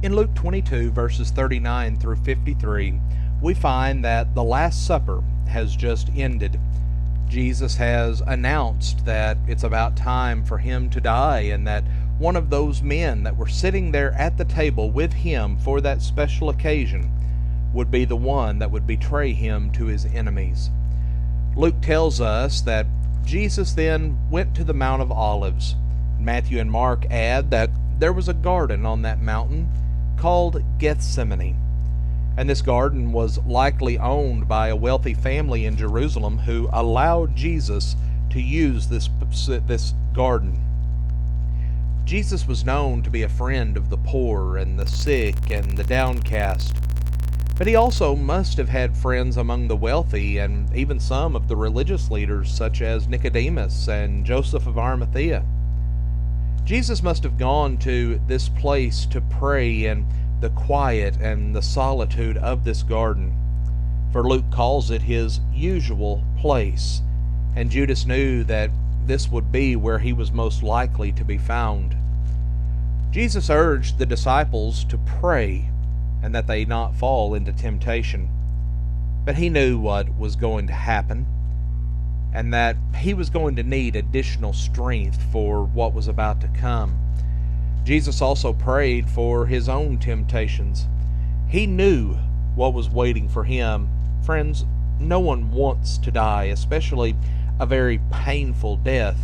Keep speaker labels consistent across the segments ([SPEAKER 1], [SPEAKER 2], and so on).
[SPEAKER 1] In Luke 22, verses 39 through 53, we find that the Last Supper has just ended. Jesus has announced that it's about time for him to die, and that one of those men that were sitting there at the table with him for that special occasion would be the one that would betray him to his enemies. Luke tells us that Jesus then went to the Mount of Olives. Matthew and Mark add that there was a garden on that mountain called Gethsemane. And this garden was likely owned by a wealthy family in Jerusalem who allowed Jesus to use this garden. Jesus was known to be a friend of the poor and the sick and the downcast. But he also must have had friends among the wealthy and even some of the religious leaders such as Nicodemus and Joseph of Arimathea. Jesus must have gone to this place to pray in the quiet and the solitude of this garden, for Luke calls it his usual place, and Judas knew that this would be where he was most likely to be found. Jesus urged the disciples to pray and that they not fall into temptation. But he knew what was going to happen, and that he was going to need additional strength for what was about to come. Jesus also prayed for his own temptations. He knew what was waiting for him. Friends, no one wants to die, especially a very painful death.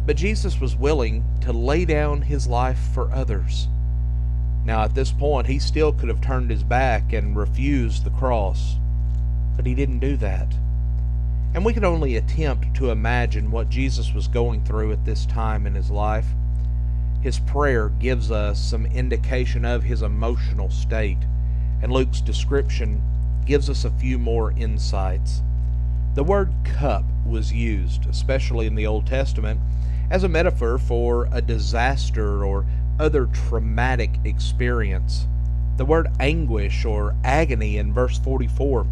[SPEAKER 1] But Jesus was willing to lay down his life for others. Now, at this point, he still could have turned his back and refused the cross, but he didn't do that. And we can only attempt to imagine what Jesus was going through at this time in his life. His prayer gives us some indication of his emotional state, and Luke's description gives us a few more insights. The word cup was used, especially in the Old Testament, as a metaphor for a disaster or other traumatic experience. The word anguish or agony in verse 44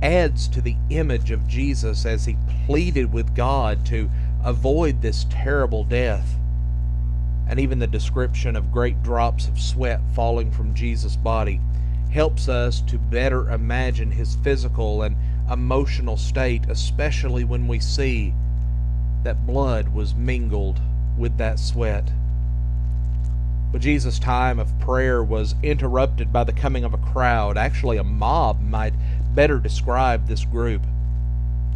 [SPEAKER 1] adds to the image of Jesus as he pleaded with God to avoid this terrible death. And even the description of great drops of sweat falling from Jesus' body helps us to better imagine his physical and emotional state, especially when we see that blood was mingled with that sweat. But Jesus' time of prayer was interrupted by the coming of a crowd. Actually, a mob might better describe this group.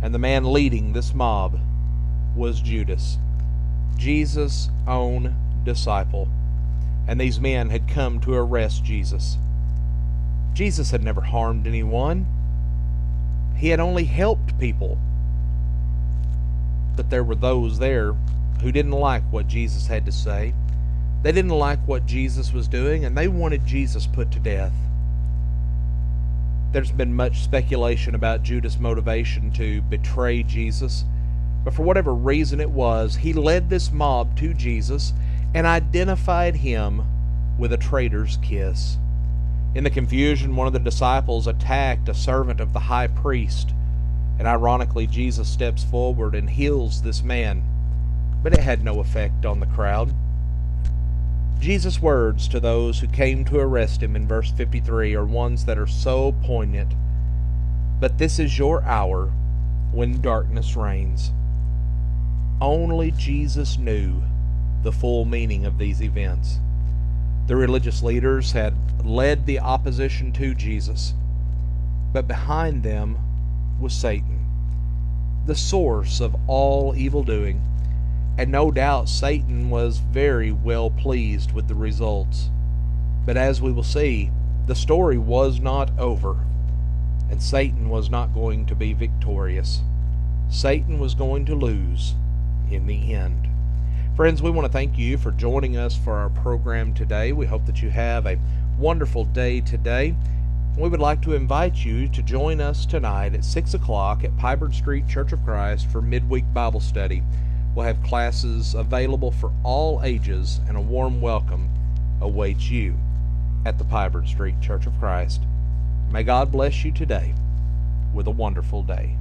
[SPEAKER 1] And the man leading this mob was Judas, Jesus' own disciple. And these men had come to arrest Jesus. Jesus had never harmed anyone. He had only helped people. But there were those there who didn't like what Jesus had to say. They didn't like what Jesus was doing, and they wanted Jesus put to death. There's been much speculation about Judas' motivation to betray Jesus, but for whatever reason it was, he led this mob to Jesus and identified him with a traitor's kiss. In the confusion, one of the disciples attacked a servant of the high priest, and ironically, Jesus steps forward and heals this man, but it had no effect on the crowd. Jesus' words to those who came to arrest him in verse 53 are ones that are so poignant. But this is your hour when darkness reigns. Only Jesus knew the full meaning of these events. The religious leaders had led the opposition to Jesus, but behind them was Satan, the source of all evil doing. And no doubt Satan was very well pleased with the results. But as we will see, the story was not over, and Satan was not going to be victorious. Satan was going to lose in the end. Friends, we want to thank you for joining us for our program today. We hope that you have a wonderful day today. We would like to invite you to join us tonight at 6 o'clock at Pyburn Street Church of Christ for midweek Bible study. We'll have classes available for all ages, and a warm welcome awaits you at the Pyburn Street Church of Christ. May God bless you today with a wonderful day.